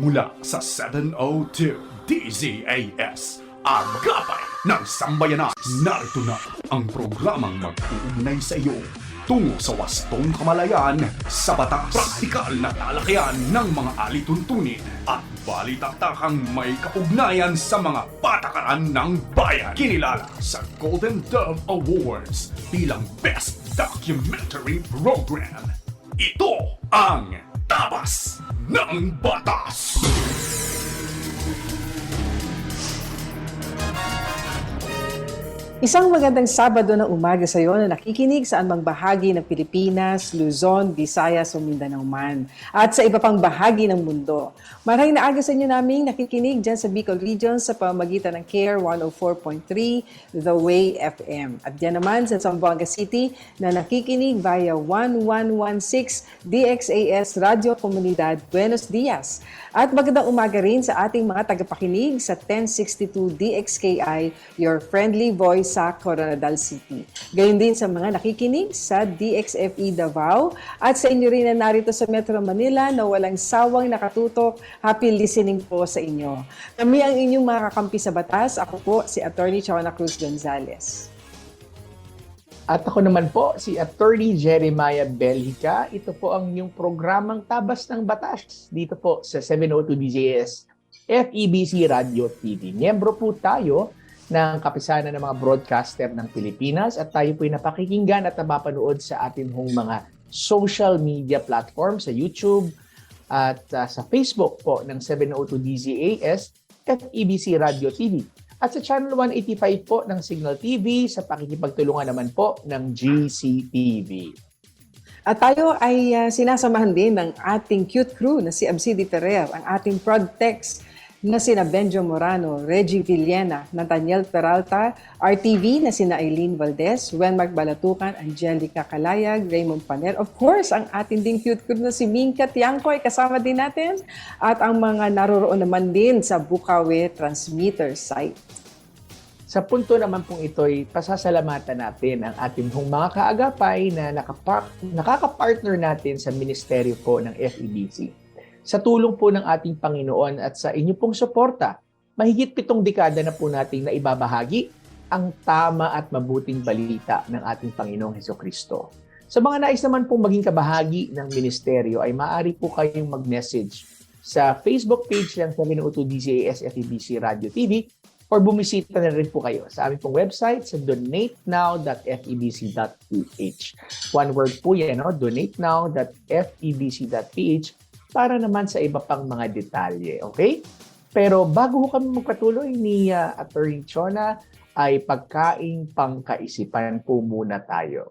Mula sa 702 DZAS, Agapay ng Sambayanan. Narito na ang programang mag-uugnay sa iyo tungo sa wastong kamalayan sa batas. Praktikal na talakayan ng mga alituntunin at balitaktakang may kaugnayan sa mga patakaran ng bayan. Kinilala sa Golden Dove Awards bilang Best Documentary Program. Ito ang Tabas ng Batas! Isang magandang Sabado ng umaga sa iyo na nakikinig sa anumang bahagi ng Pilipinas, Luzon, Visayas o Mindanao man at sa iba pang bahagi ng mundo. Maraming naaga sa inyo naming nakikinig dyan sa Bicol Region sa pamamagitan ng CARE 104.3 The Way FM. At dyan naman sa Zamboanga City na nakikinig via 1116 DXAS Radio Comunidad Buenos Dias. At magandang umaga rin sa ating mga tagapakinig sa 1062 DXKI, Your Friendly Voice sa Coronadal City. Gayon din sa mga nakikinig sa DXFE Davao at sa inyo rin na narito sa Metro Manila na walang sawang nakatutok. Happy listening po sa inyo. Kami ang inyong mga kakampi sa batas. Ako po si Attorney Chona Cruz Gonzales. At ako naman po, si Attorney Jeremiah Belhica. Ito po ang inyong programang Tabas ng Batas dito po sa 702 DJS FEBC Radio TV. Miyembro po tayo ng kapisanan ng mga broadcaster ng Pilipinas at tayo po ay napakikinggan at napapanood sa ating mga social media platform sa YouTube at sa Facebook po ng 702 DZAS FEBC Radio TV. At sa Channel 185 po ng Signal TV, sa pakikipagtulungan naman po ng GCTV. At tayo ay sinasamahan din ng ating cute crew na si Absidi Ferrer, ang ating ProdTex na sina Benjo Morano, Reggie Villena, Nathaniel Peralta, RTV na sina Eileen Valdez, Wenmark Balatucan, Angelica Calayag, Raymond Paner, of course, ang ating ding cute crew na si Minka Tiangcoy, kasama din natin, at ang mga naroroon naman din sa Bukawi Transmitter site. Sa punto naman pong ito'y pasasalamatan natin ang ating mga kaagapay na nakaka-partner natin sa ministeryo po ng FEBC. Sa tulong po ng ating Panginoon at sa inyo pong suporta, mahigit 7 dekada na po nating naibabahagi ang tama at mabuting balita ng ating Panginoong Hesukristo. Sa mga nais naman pong maging kabahagi ng ministeryo ay maaari po kayong mag-message sa Facebook page ng 702 DZAS FEBC Radio TV or bumisita na rin po kayo sa aming pong website sa donatenow.febc.ph. One word po yan, no? donatenow.febc.ph para naman sa iba pang mga detalye, okay? Pero bago kami magpatuloy ni Attorney Chona, ay pagkaing pangkaisipan po muna tayo.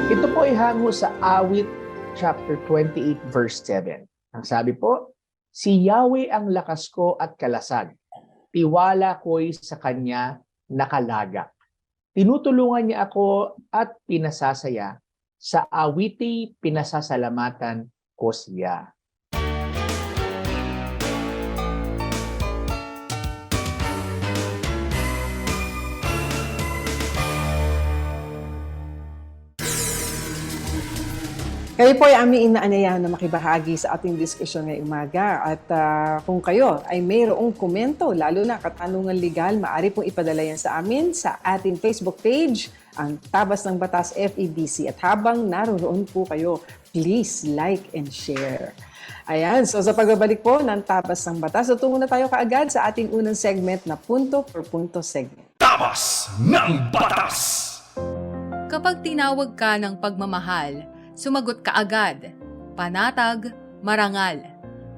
Ito po ay hango sa Awit chapter 28 verse 7. Ang sabi po, si Yahweh ang lakas ko at kalasag. Tiwala ko'y sa Kanya nakalagak. Tinutulungan niya ako at pinasasaya. Sa awiti, pinasasalamatan ko siya. Kayo po ay aming inaanyayahan na makibahagi sa ating diskusyon ngayong umaga. At kung kayo ay mayroong komento, lalo na katanungan legal, maaari pong ipadala yan sa amin sa ating Facebook page, ang Tabas ng Batas FEBC. At habang naroon po kayo, please like and share. Ayan, so sa pagbabalik po ng Tabas ng Batas, tutungo na tayo kaagad sa ating unang segment na punto per punto segment. Tabas ng Batas! Kapag tinawag ka ng pagmamahal, sumagot ka agad, panatag, marangal.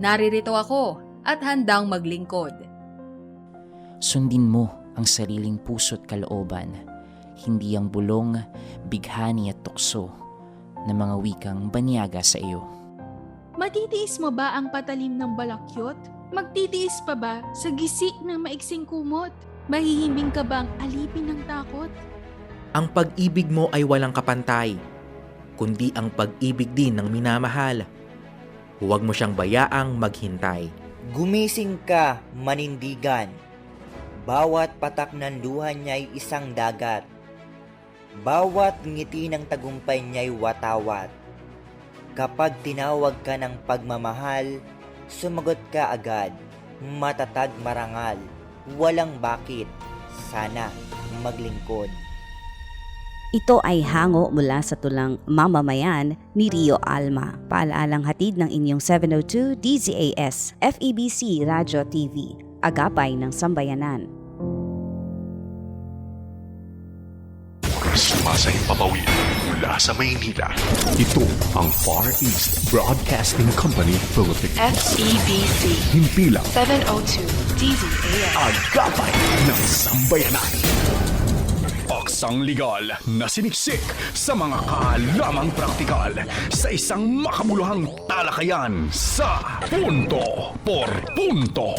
Naririto ako at handang maglingkod. Sundin mo ang sariling puso't kalooban, hindi ang bulong, bighani at tukso ng mga wikang banyaga sa iyo. Matitiis mo ba ang patalim ng balakyot? Magtitiis pa ba sa gisik ng maiksing kumot? Mahihimbing ka bang alipin ng takot? Ang pag-ibig mo ay walang kapantay, kundi ang pag-ibig din ng minamahal. Huwag mo siyang bayaang maghintay. Gumising ka, manindigan. Bawat patak ng luha niya'y isang dagat. Bawat ngiti ng tagumpay niya'y watawat. Kapag tinawag ka ng pagmamahal, sumagot ka agad. Matatag marangal, walang bakit, sana maglingkod. Ito ay hango mula sa tulang Mamamayan ni Rio Alma. Paalaalang hatid ng inyong 702 DZAS, FEBC Radio TV, Agapay ng Sambayanan. Sumasayang papawid mula sa Maynila. Ito ang Far East Broadcasting Company Philippines. FEBC Himpilang 702 DZAS. Agapay ng Sambayanan. Paksang legal na siniksik sa mga kaalamang praktikal sa isang makabuluhang talakayan sa Punto por Punto.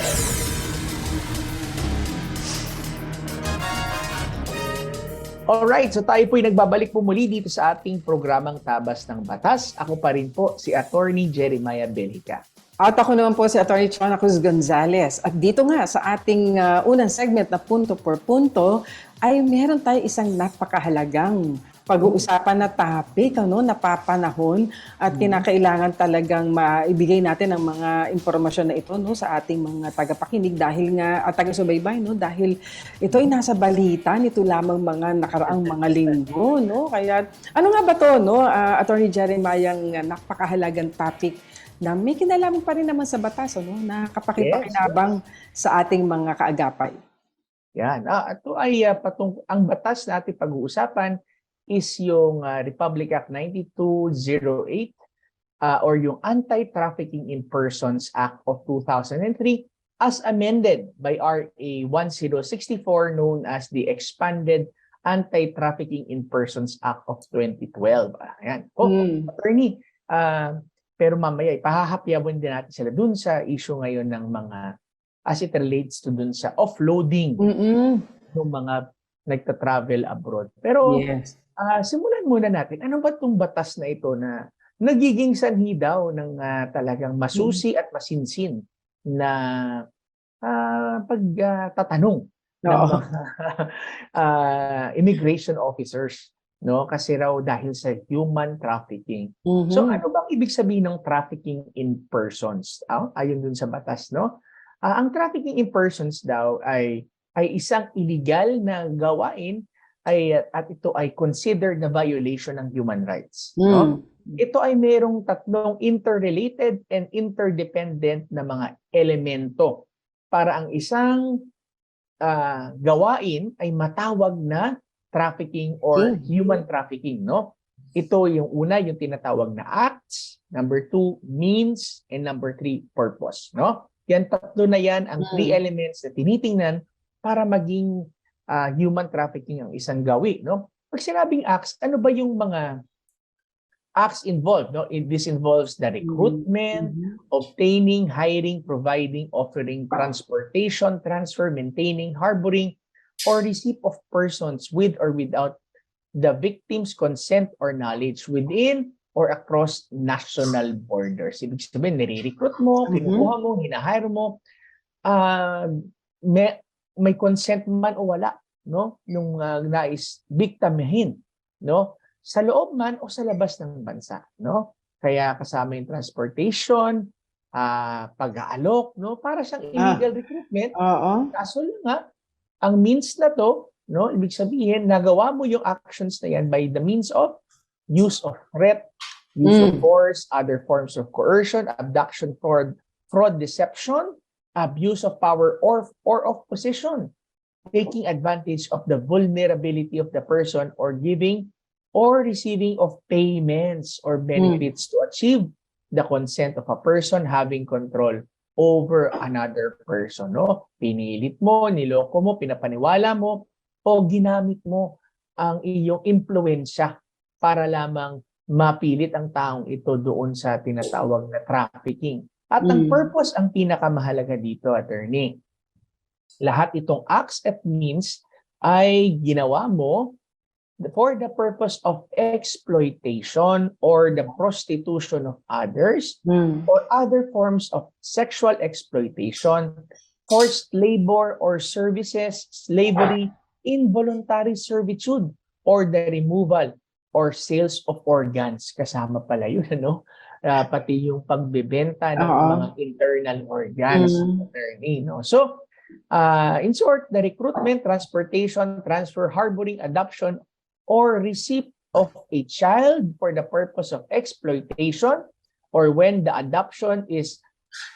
Alright, so tayo po'y nagbabalik po muli dito sa ating programang Tabas ng Batas. Ako pa rin po si Attorney Jeremiah Belhica. At ako naman po si Atty. Chona Cruz Gonzales. At dito nga sa ating unang segment na Punto por Punto, ay meron tayo isang napakahalagang pag-uusapan na topic, napapanahon at kinakailangan talagang maibigay natin ang mga impormasyon na ito sa ating mga tagapakinig dahil nga at taga-subaybay dahil ito ay nasa balita nito lamang mga nakaraang mga linggo kaya ano nga ba to Attorney Jeremiah, ang napakahalagang topic na may kinalaman pa rin naman sa batas na kapakipakinabang sa ating mga kaagapay. Yan. Ito ay ang batas na ating pag-uusapan is yung Republic Act 9208 or yung Anti-Trafficking in Persons Act of 2003 as amended by RA 1064 known as the Expanded Anti-Trafficking in Persons Act of 2012. Ayan. Attorney, pero mamaya ipahahapyawan din natin sila dun sa issue ngayon ng mga as it relates to dun sa offloading ng mga nagta-travel abroad. Pero yes. Simulan muna natin. Ano ba itong batas na ito na nagiging sanhi daw ng talagang masusi at masinsin na pagtatanong ng mga immigration officers, kasi raw dahil sa human trafficking. So ano bang ibig sabihin ng trafficking in persons? Ayon dun sa batas, ang trafficking in persons daw ay isang illegal na gawain at ito ay considered na violation ng human rights. Ito ay mayroong tatlong interrelated and interdependent na mga elemento para ang isang gawain ay matawag na trafficking or human trafficking. Ito yung una, yung tinatawag na acts, number 2, means, and number 3, purpose. Yan, tatlo na yan ang three elements na tinitingnan para maging human trafficking ang isang gawi. Pag sinabing acts, ano ba yung mga acts involved? This involves the recruitment, obtaining, hiring, providing, offering, transportation, transfer, maintaining, harboring, or receipt of persons with or without the victim's consent or knowledge within or across national borders. Ibig sabihin, nire-recruit mo, kinukuha mo, hinahire mo, may consent man o wala, yung nais biktimahin, sa loob man o sa labas ng bansa, Kaya kasama yung transportation, pag-aalok, para siyang illegal recruitment. Kaso lang nga, ang means na to, ibig sabihin, nagawa mo yung actions na yan by the means of use of threat, use of force, other forms of coercion, abduction, fraud, deception, abuse of power or of position, taking advantage of the vulnerability of the person, or giving or receiving of payments or benefits to achieve the consent of a person having control over another person. Pinilit mo, niloko mo, pinapaniwala mo, o ginamit mo ang iyong impluwensya para lamang mapilit ang taong ito doon sa tinatawag na trafficking. At ang purpose ang pinakamahalaga dito, attorney. Lahat itong acts at means ay ginawa mo for the purpose of exploitation or the prostitution of others or other forms of sexual exploitation, forced labor or services, slavery, involuntary servitude, or the removal or sales of organs. Kasama pala yun, ano? Pati yung pagbebenta ng Oo. mga internal organs, Mm. attorney, no? So, in short, the recruitment, transportation, transfer, harboring, adoption, or receipt of a child for the purpose of exploitation, or when the adoption is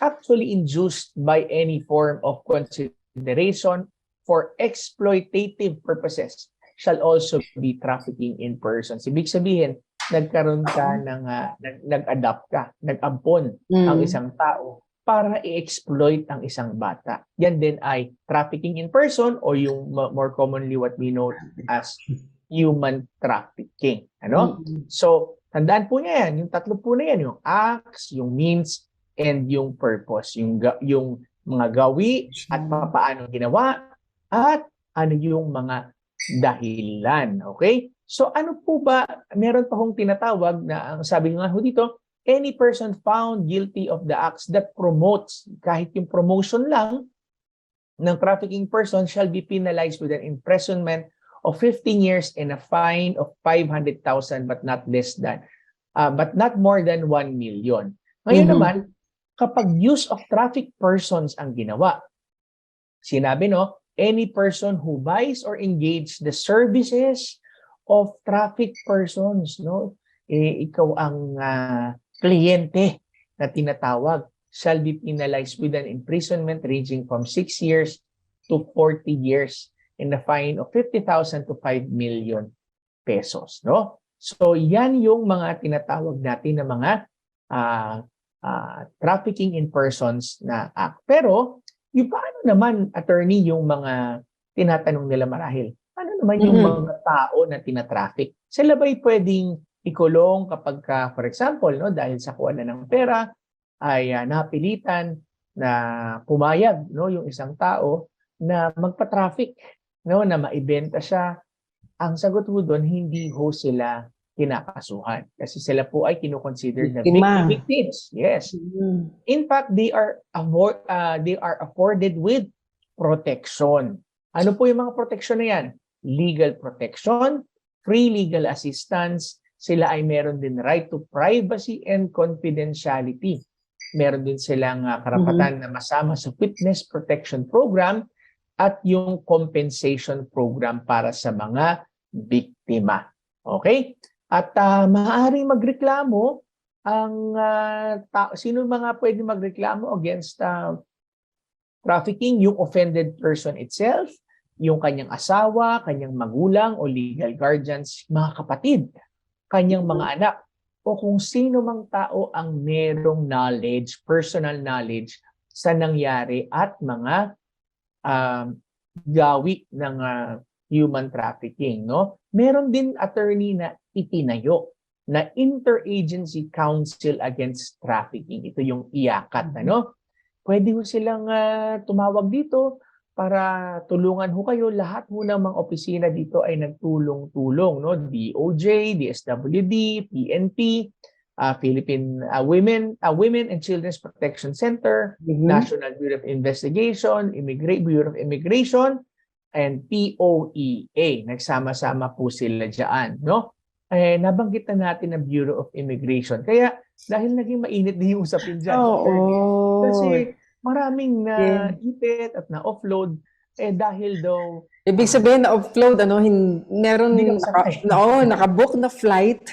actually induced by any form of consideration for exploitative purposes, shall also be trafficking in persons. Ibig sabihin, nagkaroon ka ng, nag-adopt ka, nag-ampon ang isang tao para i-exploit ang isang bata. Yan din ay trafficking in person o yung more commonly what we know as human trafficking. Ano? So, tandaan po niya yan. Yung tatlo po na yan, yung acts, yung means, and yung purpose. Yung mga gawi at paano ginawa at ano yung mga dahilan. Okay? So, ano po ba? Meron pa hong tinatawag na, ang sabi nga ho dito, any person found guilty of the acts that promotes, kahit yung promotion lang ng trafficking person shall be penalized with an imprisonment of 15 years and a fine of 500,000 but not more than 1 million. Ngayon naman, kapag use of traffic persons ang ginawa, sinabi no, any person who buys or engage the services of traffic persons, no? Ikaw ang kliyente na tinatawag, shall be penalized with an imprisonment ranging from 6 years to 40 years and a fine of 50,000 to 5 million pesos, no? So yan yung mga tinatawag natin na mga trafficking in persons na act. Pero yung paano naman, attorney, yung mga tinatanong nila marahil? Paano naman yung mga tao na tinatraffic? Sila ba'y pwedeng ikulong kapag for example, no, dahil sa kuha na ng pera, ay napilitan na pumayag, no, yung isang tao na magpa-traffic, no, na maibenta siya? Ang sagot ho doon, hindi ho sila kinakasuhan kasi sila po ay kinoconsider na victims. Yes. In fact, they are afforded with protection. Ano po yung mga protection na yan? Legal protection, free legal assistance, sila ay meron din right to privacy and confidentiality. Meron din silang karapatan na masama sa witness protection program at yung compensation program para sa mga biktima. Okay? At maaaring magreklamo ang sino mga pwede magreklamo against trafficking? Yung offended person itself, yung kanyang asawa, kanyang magulang o legal guardians, mga kapatid, kanyang mga anak, o kung sino mang tao ang merong knowledge, personal knowledge sa nangyari at mga gawi ng human trafficking, no? Meron din, attorney, na itinayo na Interagency Council Against Trafficking. Ito yung IACAT, ano? Pwede ho silang tumawag dito para tulungan ho kayo. Lahat ho ng mga opisina dito ay nagtulong-tulong, no? DOJ, DSWD, PNP, Philippine Women and Children's Protection Center, National Bureau of Investigation, Bureau of Immigration, and POEA. Nagsama-sama po sila dyan, no? Nabanggit na natin ang Bureau of Immigration. Kaya dahil naging mainit din yung usapin dyan. Kasi maraming na-ipit at na-offload dahil daw ibig sabihin na offload, meron nakabook na flight,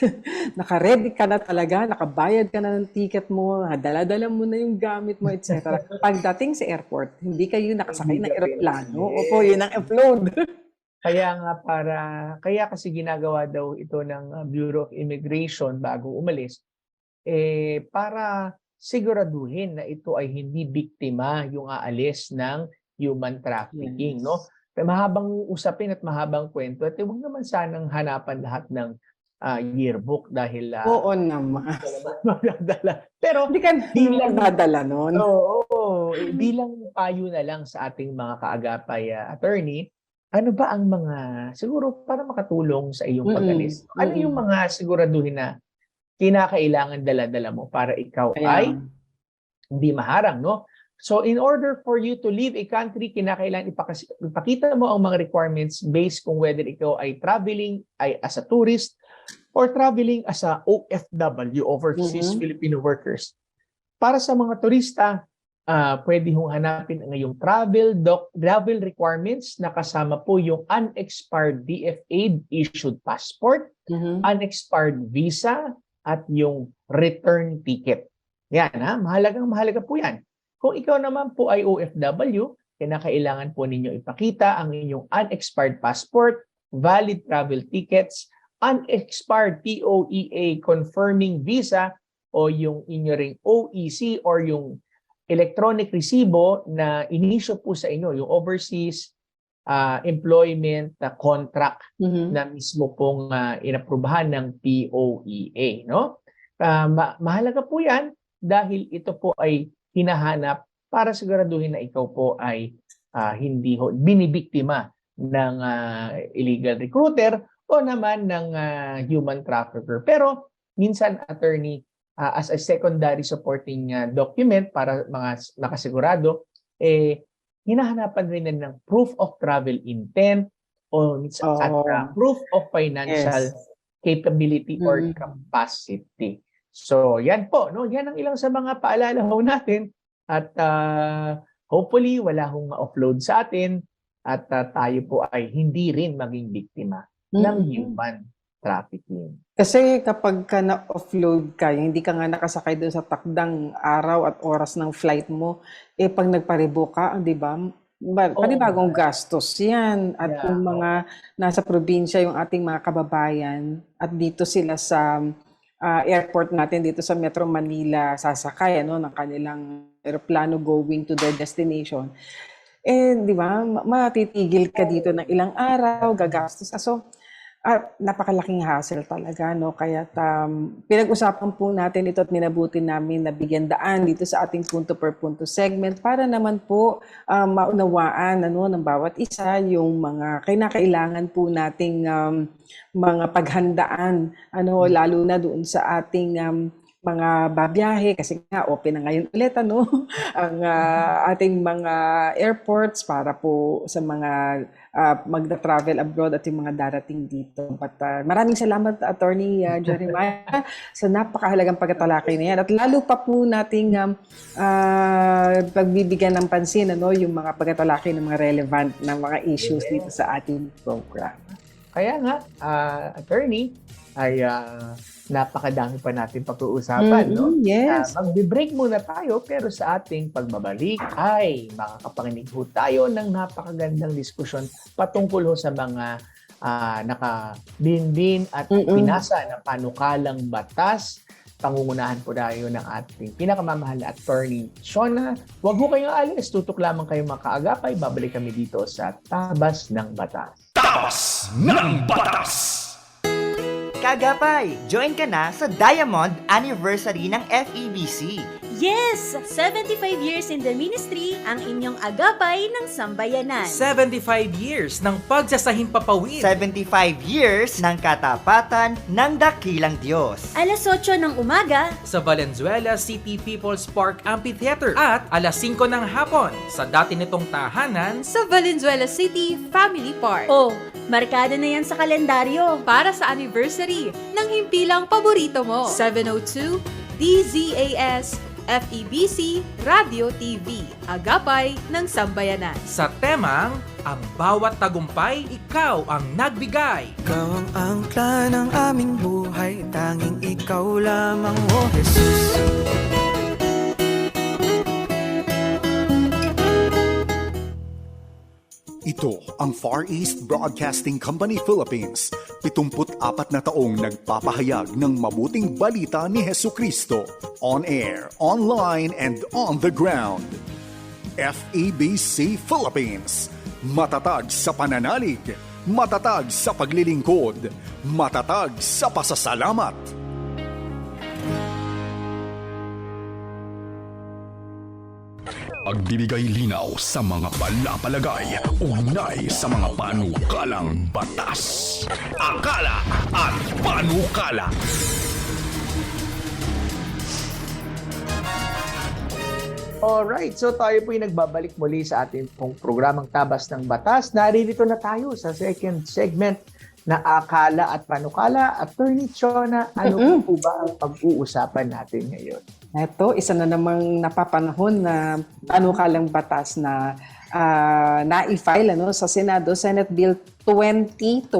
naka-ready ka na talaga, nakabayad ka na ng ticket mo, dala-dala mo na yung gamit mo, etc. Pagdating sa airport, hindi kayo nakasakay ng eroplano. Opo, yun ang offload. Kaya kasi ginagawa daw ito ng Bureau of Immigration bago umalis, para siguraduhin na ito ay hindi biktima yung aalis ng human trafficking, no? Mahabang usapin at mahabang kwento at huwag naman sanang hanapan lahat ng yearbook dahil oo naman. magdadala. Pero hindi ka bilang dadala noon. Bilang payo na lang sa ating mga kaagapay attorney, ano ba ang mga siguro para makatulong sa iyong pag-alis? Ano yung mga siguraduhin na kinakailangan dala-dala mo para ikaw ay hindi maharang, no? So in order for you to leave a country, kinakailangan ipakita mo ang mga requirements based kung whether ikaw ay traveling ay as a tourist or traveling as a OFW, Overseas Filipino Workers. Para sa mga turista, pwede hong hanapin ang iyong travel requirements na kasama po yung unexpired DFA issued passport, unexpired visa, at yung return ticket. Yan ha, mahalaga po yan. Kung ikaw naman po ay OFW, kinakailangan po ninyo ipakita ang inyong unexpired passport, valid travel tickets, unexpired TOEA confirming visa o yung inyo ring OEC or yung electronic resibo na inisyo po sa inyo, yung overseas employment contract na mismo pong inaprubahan ng POEA. No? Mahalaga po yan dahil ito po ay hinahanap para siguraduhin na ikaw po ay hindi binibiktima ng illegal recruiter o naman ng human trafficker. Pero minsan, attorney, as a secondary supporting document para mga nakasigurado, hinahanapan rin ng proof of travel intent o proof of financial capability or capacity. So, yan po, no? Yan ang ilang sa mga paalala ho natin at hopefully wala hong ma-offload sa atin at tayo po ay hindi rin maging biktima ng human trafficking. Kasi kapag ka na-offload ka, hindi ka nga nakasakay doon sa takdang araw at oras ng flight mo, pag nagpa-rebook ka, di ba? Panibagong gastos yan. At yung mga nasa probinsya, yung ating mga kababayan, at dito sila sa airport natin dito sa Metro Manila sasakay ng kanilang eroplano going to their destination. Di ba, matitigil ka dito ng ilang araw, gagastos. So, napakalaking hassle talaga, no? Kaya pinag-usapan po natin ito at minabuti namin na bigyan daan dito sa ating punto per punto segment para naman po maunawaan ng bawat isa yung mga kinakailangan po nating mga paghandaan, lalo na doon sa ating mga babiyahe kasi nga open na ngayon ulit ang ating mga airports para po sa mga magda-travel abroad at yung mga darating dito. But maraming salamat, Attorney Jeremiah, sa napakahalagang pagtatalakay na yan. At lalo pa po nating pagbibigyan ng pansin yung mga pagtatalakay ng mga relevant na mga issues dito sa ating program. Kaya nga, Attorney, ay napakadami pa natin pag-uusapan. No? Yes. Magbe-break muna tayo pero sa ating pagbabalik ay makakapanginig ho tayo ng napakagandang diskusyon patungkol ho sa mga nakabinbin at pinasa na panukalang batas. Pangungunahan po tayo ng ating pinakamamahal na Attorney Shona. Huwag ho kayong alis, tutok lamang kayo makaagapay. Babalik kami dito sa Tabas ng Batas. Tabas ng Batas! Kagapay, join ka na sa Diamond Anniversary ng FEBC. Yes! 75 years in the ministry ang inyong agapay ng sambayanan. 75 years ng pagsasahimpapawid. 75 years ng katapatan ng dakilang Diyos. Alas 8 ng umaga sa Valenzuela City People's Park Amphitheater at alas 5 ng hapon sa dati nitong tahanan Sa Valenzuela City Family Park. Oh, markado na yan sa kalendaryo. Para sa anniversary ng himpilang paborito mo. 702 DZAS FEBC Radio TV, agapay ng sambayanan. sa temang ang bawat tagumpay, ikaw ang nagbigay. Ikaw ang angkla ng aming buhay, tanging ikaw lamang, O Jesus. Ito ang Far East Broadcasting Company Philippines, 74 na taong nagpapahayag ng mabuting balita ni Hesukristo, on air, online, and on the ground. FEBC Philippines, matatag sa pananalig, matatag sa paglilingkod, matatag sa pasasalamat. Pagbibigay linaw sa mga palapalagay, ugnay sa mga panukalang batas. Akala at panukala. Alright, so tayo po yung nagbabalik muli sa ating pong programang Tabas ng Batas. Naririto na tayo sa second segment na Akala at Panukala. Attorney Chona, ano po ba ang pag-uusapan natin ngayon? Ito, isa na namang napapanahon na panukalang batas na na-file sa Senado, Senate Bill 2029.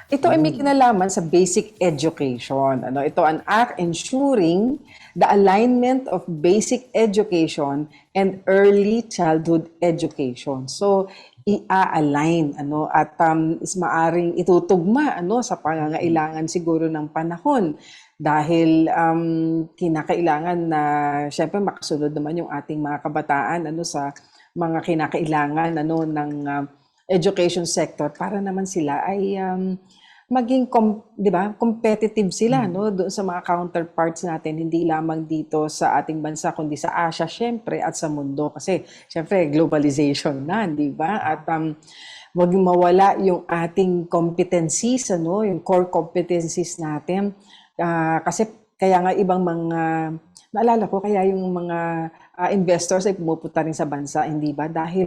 Ito ay may kinalaman sa basic education. Ito ang act ensuring the alignment of basic education and early childhood education. So, i-align at is maaring itutugma sa pangangailangan siguro ng panahon dahil kinakailangan na syempre makasunod naman yung ating mga kabataan sa mga kinakailangan ng education sector para naman sila ay maging competitive sila doon sa mga counterparts natin, hindi lamang dito sa ating bansa kundi sa Asia syempre at sa mundo kasi syempre globalization na, di ba? At wag mawala yung ating competencies, yung core competencies natin. Kasi kaya nga ibang mga naalala ko kaya yung mga investors ay pumupunta rin sa bansa, hindi ba? Dahil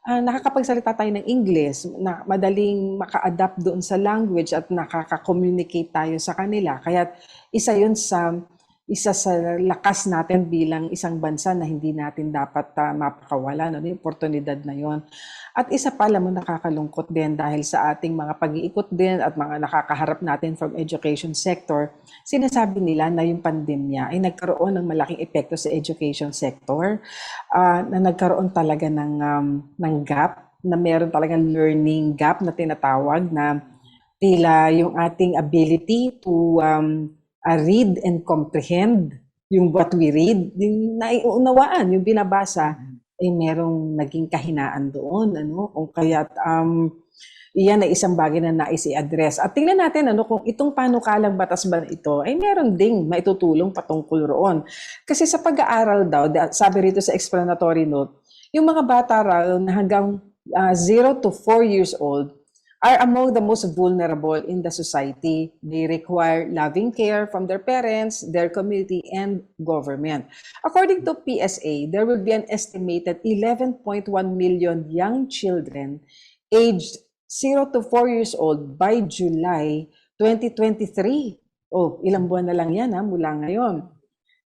nakakapagsalita tayo ng English, na madaling maka-adapt doon sa language at nakaka-communicate tayo sa kanila. Kaya isa sa lakas natin bilang isang bansa na hindi natin dapat mapakawalan, yung oportunidad na yon. At isa pa, alam mo, nakakalungkot din dahil sa ating mga pag-iikot din at mga nakakaharap natin from education sector, sinasabi nila na yung pandemya ay nagkaroon ng malaking epekto sa education sector, na nagkaroon talaga ng gap, na meron talagang learning gap na tinatawag na tila yung ating ability to read and comprehend yung what we read, yung naiunawaan, yung binabasa, ay merong naging kahinaan doon. Kung kaya't iyan ay isang bagay na nais i-address. At tingnan natin kung itong panukalang batas ba ito ay meron ding maitutulong patungkol roon. Kasi sa pag-aaral daw, sabi rito sa explanatory note, yung mga bata raw na hanggang 0 to 4 years old are among the most vulnerable in the society. They require loving care from their parents, their community, and government. According to PSA, there will be an estimated 11.1 million young children aged 0 to 4 years old by July 2023. Ilang buwan na lang yan mula ngayon.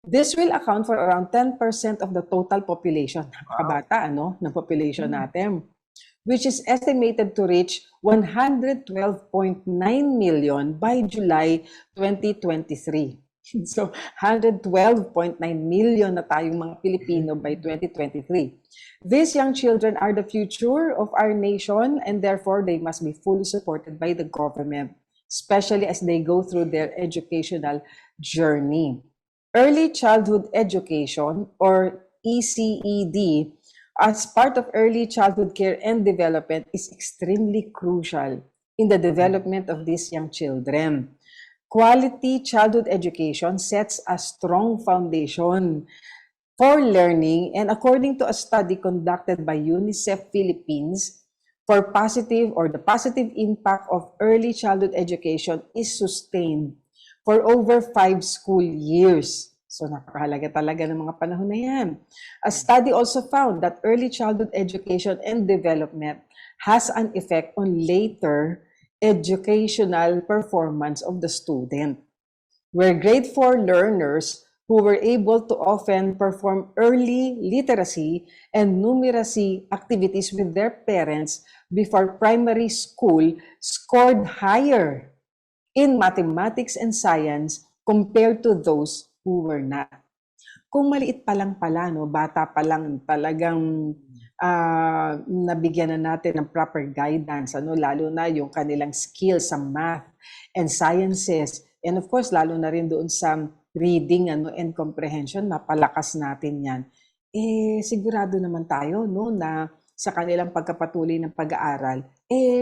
This will account for around 10% of the total population. Napakabata ng population natin, which is estimated to reach 112.9 million by July 2023. So, 112.9 million na tayong mga Pilipino by 2023. These young children are the future of our nation and therefore they must be fully supported by the government, especially as they go through their educational journey. Early childhood education, or ECED, as part of early childhood care and development is extremely crucial in the development of these young children. Quality childhood education sets a strong foundation for learning, and according to a study conducted by UNICEF Philippines, the positive impact of early childhood education is sustained for over 5 school years. So napakahalaga talaga ng mga panahon na yan. A study also found that early childhood education and development has an effect on later educational performance of the student, where grade 4 learners who were able to often perform early literacy and numeracy activities with their parents before primary school scored higher in mathematics and science compared to those who were not. Kung maliit pa lang pala, bata pa lang talagang nabigyan na natin ng proper guidance, lalo na yung kanilang skills sa math and sciences, and of course, lalo na rin doon sa reading and comprehension, mapalakas natin yan. Sigurado naman tayo na sa kanilang pagkapatuloy ng pag-aaral,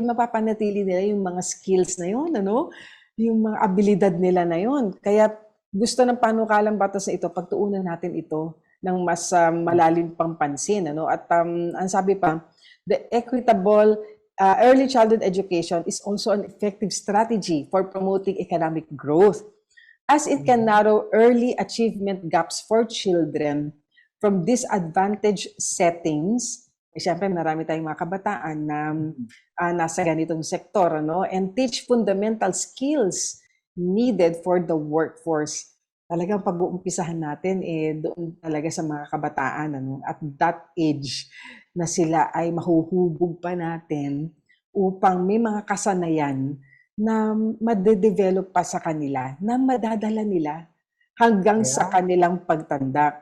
mapapanatili nila yung mga skills na yun, yung mga abilidad nila na yun. Kaya gusto ng panukalang batas na ito, pagtuunan natin ito ng mas malalim pang pansin. At ang sabi pa, the equitable early childhood education is also an effective strategy for promoting economic growth, as it can narrow early achievement gaps for children from disadvantaged settings. Siyempre, marami tayong mga kabataan na nasa ganitong sektor, ano? And teach fundamental skills needed for the workforce. Talagang pag-uumpisahan natin doon talaga sa mga kabataan, ano? At that age na sila ay mahuhubog pa natin upang may mga kasanayan na madedevelop pa sa kanila, na madadala nila hanggang sa kanilang pagtanda.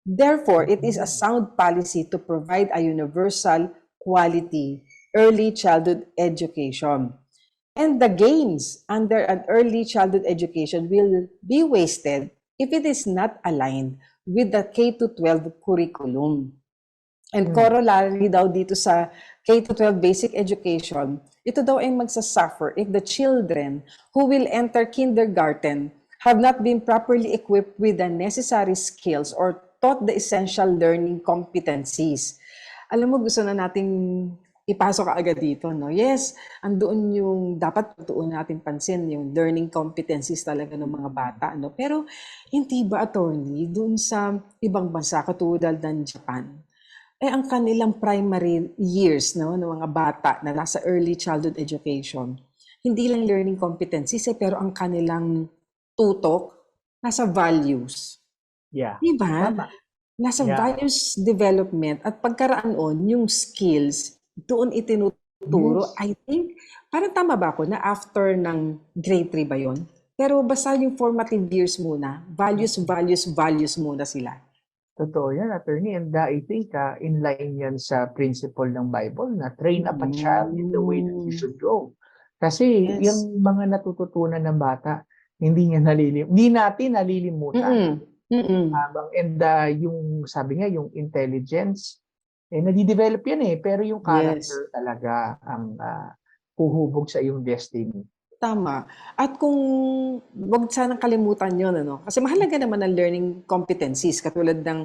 Therefore, it is a sound policy to provide a universal quality early childhood education. And the gains under an early childhood education will be wasted if it is not aligned with the K-12 curriculum. And corollary daw dito sa K-12 basic education, ito daw ay magsasuffer if the children who will enter kindergarten have not been properly equipped with the necessary skills or taught the essential learning competencies. Alam mo, gusto na nating ipasok agad dito, no? Yes, andoon yung dapat tutuon natin pansin, yung learning competencies talaga ng mga bata, no? Pero hindi ba, attorney, doon sa ibang bansa katulad ng Japan, ang kanilang primary years, no, ng mga bata na nasa early childhood education, hindi lang learning competencies, pero ang kanilang tutok nasa values. Yeah. Diba? Tama. Nasa values development at pagkaraan yung skills, doon itinuturo. I think, parang tama ba ako na after ng grade 3 ba yun? Pero basta yung formative years muna, values muna sila. Totoo yan, attorney. And I think in line yan sa principle ng Bible na train up a child in the way that he should go. Kasi yung mga natututunan ng bata, hindi natin nalilimutan. And yung sabi nga, yung intelligence, nadidevelop yan pero yung character talaga ang huhubog sa iyong destiny. Tama. At kung wag sanang kalimutan yun, ano? Kasi mahalaga naman ang learning competencies, katulad ng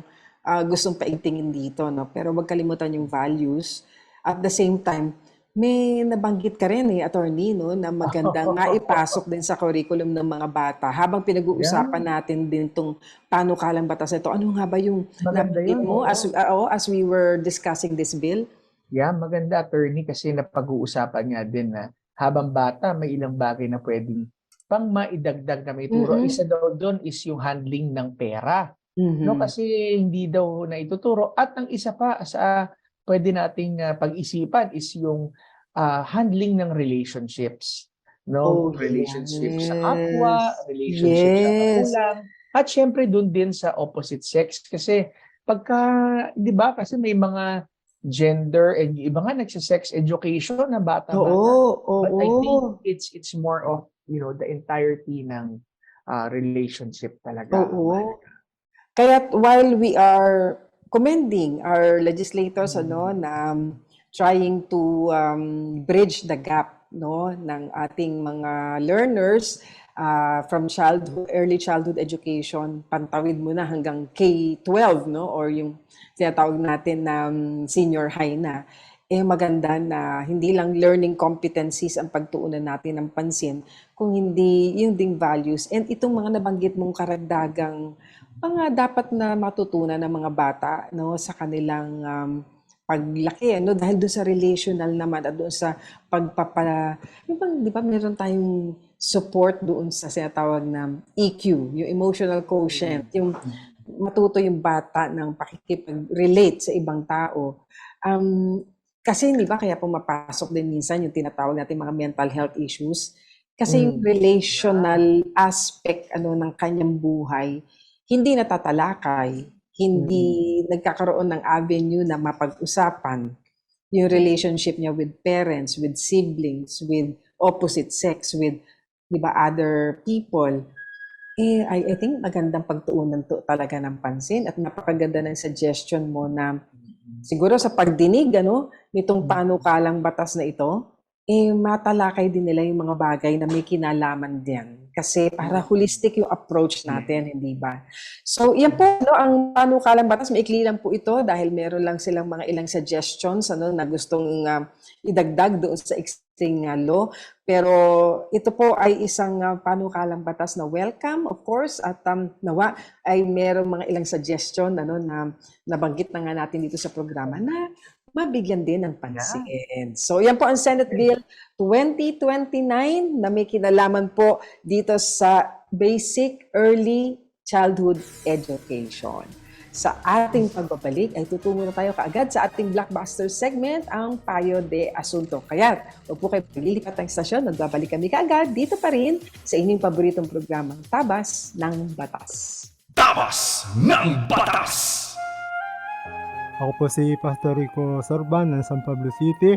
gustong paigtingin dito, no? Pero wag kalimutan yung values. At the same time, may nabanggit ka rin, attorney, no, na maganda nga ipasok din sa curriculum ng mga bata. Habang pinag-uusapan natin din itong panukalang batas ito, ano nga ba yung nabanggit mo as we were discussing this bill? Yeah, maganda, attorney, kasi napag-uusapan nga din na habang bata, may ilang bagay na pwedeng pang maidagdag na may turo. Isa daw doon is yung handling ng pera. No, kasi hindi daw na ituturo. At ang isa pa sa pwede nating pag-isipan is yung handling ng relationships. No, relationships sa kapwa, relationships sa magulang. At syempre doon din sa opposite sex. Kasi pagka, di ba, kasi may mga gender and iba nga nagsa-sex education na bata-bata. But I think it's more of, the entirety ng relationship talaga. Kaya while we are commending our legislators na trying to bridge the gap, no, ng ating mga learners from early childhood education, pantawid mo na hanggang K-12, no, or yung tinatawag natin na senior high na, maganda na hindi lang learning competencies ang pagtuunan natin ng pansin, kung hindi yung ding values. And itong mga nabanggit mong karagdagang mga dapat na matutunan ng mga bata, no, sa kanilang paglaki, no, dahil doon sa relational naman at doon sa di ba meron tayong support doon sa sinatawag na EQ, yung emotional quotient, yung matuto yung bata ng pakikipag-relate sa ibang tao. Kasi di ba kaya pumapasok din minsan yung tinatawag natin mga mental health issues. Kasi yung relational aspect ng kanyang buhay, hindi natatalakay, hindi nagkakaroon ng avenue na mapag-usapan yung relationship niya with parents, with siblings, with opposite sex, with other people. I think magandang pagtuunan talaga ng pansin at napakaganda ng suggestion mo na siguro sa pagdinig nitong panukalang batas na ito, matalakay din nila yung mga bagay na may kinalaman din. Kasi para holistic yung approach natin, hindi ba? So, yan po, ang panukalang batas, maikli lang po ito dahil meron lang silang mga ilang suggestions na gustong idagdag doon sa existing law. Pero ito po ay isang panukalang batas na welcome, of course, at nawa ay merong mga ilang suggestion na nabanggit na nga natin dito sa programa na mabigyan din ng pansin. So yan po ang Senate Bill 2029 na may kinalaman po dito sa Basic Early Childhood Education. Sa ating pagbabalik ay tutungo na tayo kaagad sa ating blockbuster segment, ang Payo de Asunto. Kaya huwag po kayo paglilipat ng istasyon, nagbabalik kami kaagad dito pa rin sa inyong paboritong programang Tabas ng Batas. Tabas ng Batas! Ako po si Pastor Rico Sorban ng San Pablo City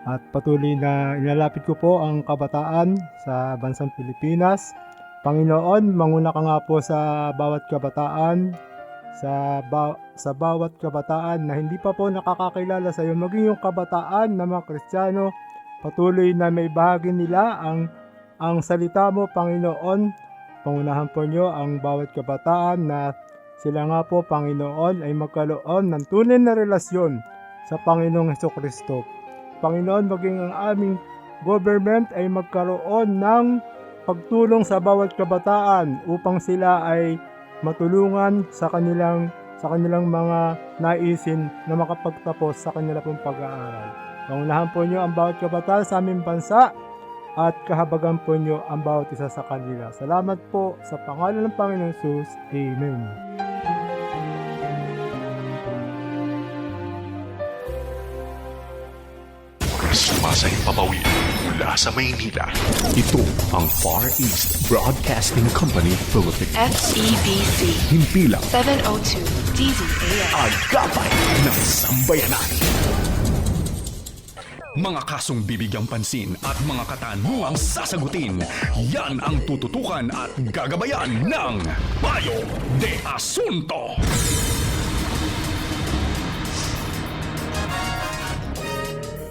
at patuloy na ilalapit ko po ang kabataan sa bansang Pilipinas. Panginoon, manguna ka nga po sa bawat kabataan, sa bawat kabataan na hindi pa po nakakakilala sa iyo, maging yung kabataan na mga Kristiyano, patuloy na may bahagi nila ang salita mo, Panginoon. Pangunahan po niyo ang bawat kabataan na sila nga po, Panginoon, ay magkaroon ng tunay na relasyon sa Panginoong Hesukristo. Panginoon, maging ang aming government ay magkaroon ng pagtulong sa bawat kabataan upang sila ay matulungan sa kanilang mga naisin na makapagtapos sa kanila pong pag-aaral. Pangunahan po niyo ang bawat kabataan sa aming bansa at kahabagan po niyo ang bawat isa sa kanila. Salamat po sa pangalan ng Panginoong Jesus. Amen. Sumasay papawid mula sa Maynila. Ito ang Far East Broadcasting Company Philippines. FEBC. Himpilang 702 DZAS. Agapay ng Sambayanan. Mga kasong bibigyang pansin at mga katanungang sasagutin, yan ang tututukan at gagabayan ng Payo de Asunto.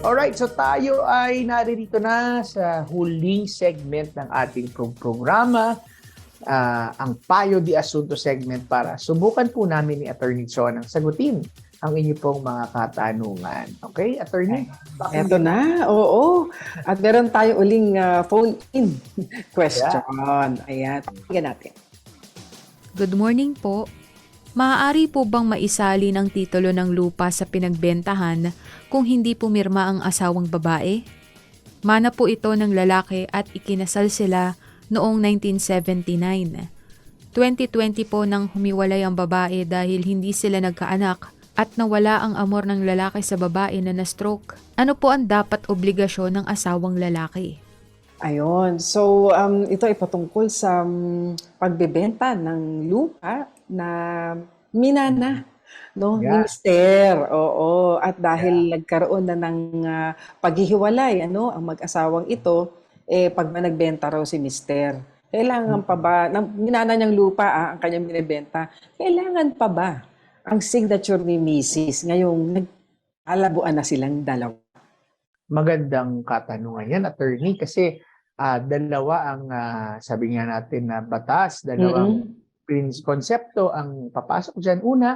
Alright, so tayo ay naririto na sa huling segment ng ating programa, ang Payo de Asunto segment, para subukan po namin ni Attorney Chon ang sagutin ang inyo pong mga katanungan. Okay, Attorney? Eto na, oo. At meron tayo uling phone-in question. Ayan, tingnan natin. Good morning po. Maaari po bang maisali ng titulo ng lupa sa pinagbentahan kung hindi pumirma ang asawang babae? Mana po ito ng lalaki at ikinasal sila noong 1979. 2020 po nang humiwalay ang babae dahil hindi sila nagkaanak at nawala ang amor ng lalaki sa babae na na-stroke. Ano po ang dapat obligasyon ng asawang lalaki? Ayun. So, ito ay patungkol sa pagbebenta ng lupa na minana, no? Yeah. Mister. Oo. At dahil nagkaroon na ng paghihiwalay, ang mag-asawang ito, pag nagbenta raw si Mister, kailangan pa ba, minana niyang lupa ang kanyang binibenta, kailangan pa ba ang signature ni Mrs. ngayong nag-alabuan na silang dalawa? Magandang katanungan yan, Attorney, kasi dalawa ang sabi nga natin na batas, dalawang konsepto ang papasok dyan. Una,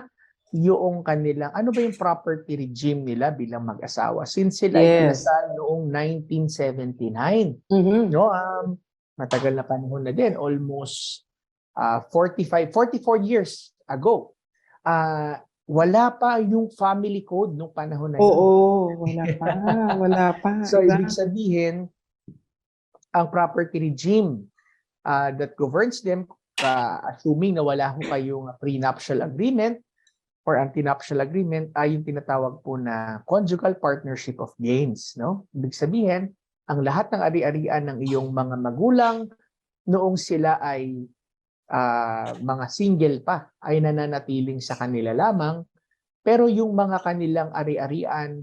yung kanilang, ano ba yung property regime nila bilang mag-asawa? Since sila ay kinasal noong 1979, no? Matagal na panahon na din, almost 44 years ago. Wala pa yung family code nung panahon na yun. Oo, wala pa. So, ibig sabihin, ang property regime that governs them, assuming na wala ho kayong prenuptial agreement or antinuptial agreement, ay yung tinatawag po na conjugal partnership of gains. No? Ibig sabihin, ang lahat ng ari-arian ng iyong mga magulang noong sila ay mga single pa ay nananatiling sa kanila lamang, pero yung mga kanilang ari-arian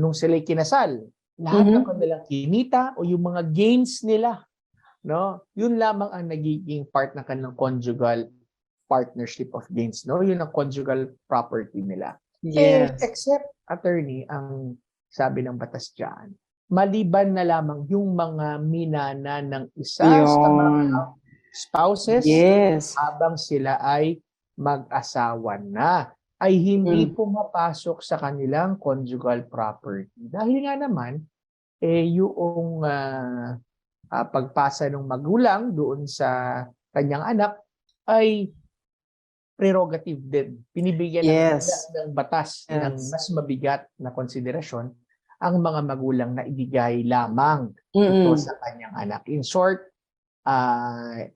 nung sila'y kinasal, lahat ng kanilang kinita o yung mga gains nila, no, yun lamang ang nagiging part ng kanilang conjugal partnership of gains, no, yun ang conjugal property nila. Yes. Except, Attorney, ang sabi ng batas dyan, maliban na lamang yung mga minana ng isa sa mga spouses habang sila ay mag-asawa na. ay hindi pumapasok sa kanilang conjugal property. Dahil nga naman, yung pagpasa ng magulang doon sa kanyang anak ay prerogative din. Pinibigyan ng batas ng mas mabigat na konsiderasyon ang mga magulang na ibigay lamang ito sa kanyang anak. In short,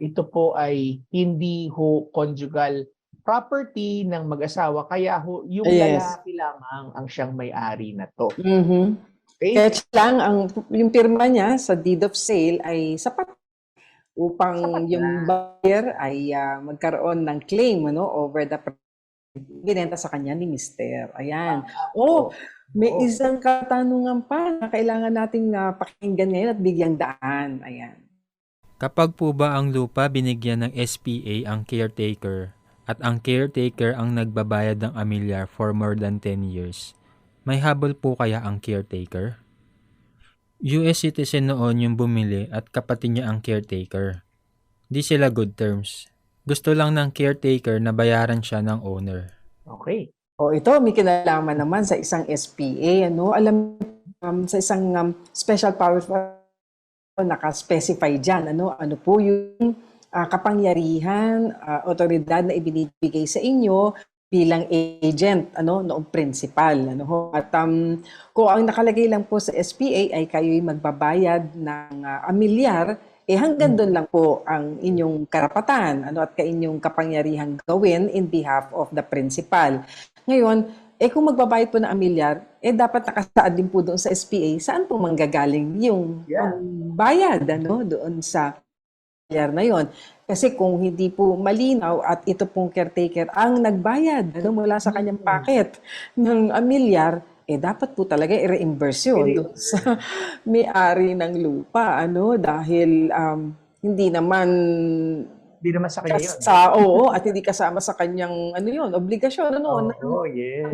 ito po ay hindi conjugal property ng mag-asawa, kaya yung lalaki lamang ang siyang may-ari na to. Okay? Kaya lang, yung pirma niya sa deed of sale ay sapat upang yung buyer ay magkaroon ng claim over the binenta sa kanya ni Mister. Ayan. May isang katanungan pa na kailangan nating pakinggan ngayon at bigyang daan. Ayan. Kapag po ba ang lupa binigyan ng SPA ang caretaker at ang caretaker ang nagbabayad ng amilyar for more than 10 years, may habol po kaya ang caretaker? US citizen noon yung bumili at kapatid niya ang caretaker. Di sila good terms. Gusto lang ng caretaker na bayaran siya ng owner. Okay. Ito may kinalaman naman sa isang SPA. Alam sa isang special power naka-specify dyan. Ano po yung kapangyarihan, otoridad na ibinibigay sa inyo bilang agent, noong principal. At kung ang nakalagay lang po sa SPA ay kayo'y magbabayad ng amilyar, hanggang doon lang po ang inyong karapatan, at kainyong kapangyarihang gawin in behalf of the principal. Ngayon, kung magbabayad po ng amilyar, dapat nakasaad din po doon sa SPA, saan po manggagaling yung bayad, doon sa amilyar na yon. Kasi kung hindi po malinaw at ito pong caretaker ang nagbayad mula sa kanyang packet ng amilyar, dapat po talaga i-reimburse yun doon sa may-ari ng lupa, dahil hindi naman sa kanya yun. At hindi kasama sa kanyang obligasyon,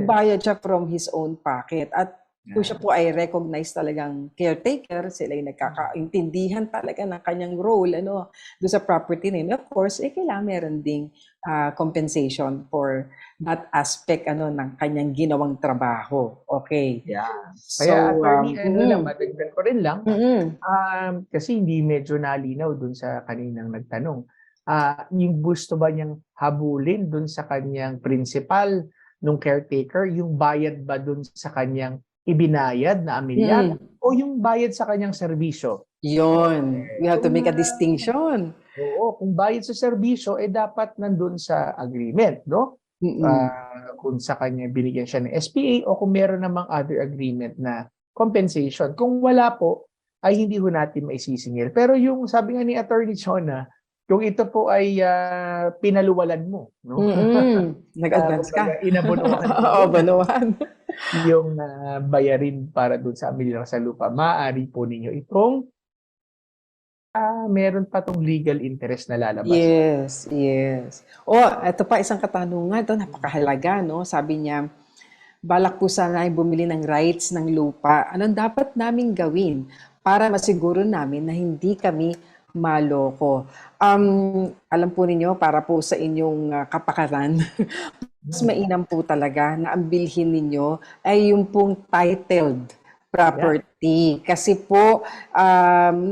bayad siya from his own pocket. At kung siya po ay recognized talagang caretaker, sila ay nagkakaintindihan talaga ng kanyang role doon sa property nila. Of course, kailangan meron ding compensation for that aspect ng kanyang ginawang trabaho. Okay. Yeah. Kaya attorney, madagdag ko rin lang, kasi hindi medyo nalinaw dun sa kaninang nagtanong. Yung gusto ba niyang habulin dun sa kanyang principal nung caretaker, yung bayad ba dun sa kanyang ibinayad na amilyar o yung bayad sa kanyang serbisyo? Yun. We have to make a distinction. Oo, kung bayad sa serbisyo, dapat nandun sa agreement, no? Kung sa kanya binigyan siya ng SPA o kung meron namang other agreement na compensation. Kung wala po, ay hindi ho natin maisisingil. Pero yung sabi nga ni Attorney Chona, kung ito po ay pinaluwalan mo, no? Nag-advance ka. Inabunuan. Banuan. Yung bayarin para dun sa amilyar sa lupa, maaari po ninyo itong meron pa tong legal interest na lalabas. Yes. Ito pa isang katanungan. Ito napakahalaga, Sabi niya, balak po sana ay bumili ng rights ng lupa. Anong dapat naming gawin para masiguro namin na hindi kami maloko? Alam po ninyo, para po sa inyong kapakanan, mas mainam po talaga na ang bilhin ninyo ay yung pong titled property. Kasi po,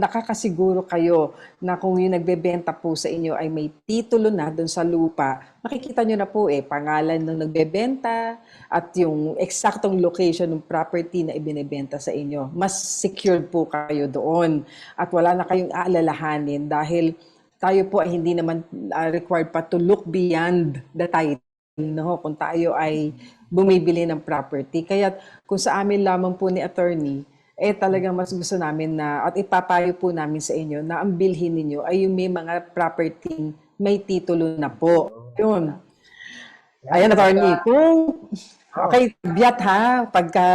nakakasiguro kayo na kung yung nagbebenta po sa inyo ay may titulo na doon sa lupa, makikita nyo na po pangalan ng nagbebenta at yung eksaktong location ng property na ibinebenta sa inyo. Mas secured po kayo doon at wala na kayong aalalahanin dahil tayo po ay hindi naman required pa to look beyond the title. Kung tayo ay bumibili ng property. Kaya kung sa amin lamang po ni attorney, talagang mas gusto namin na, at ipapayo po namin sa inyo na ang bilhin ninyo ay yung may mga property may titulo na po. Yun. Ayan, attorney. Okay, biat ha, pagka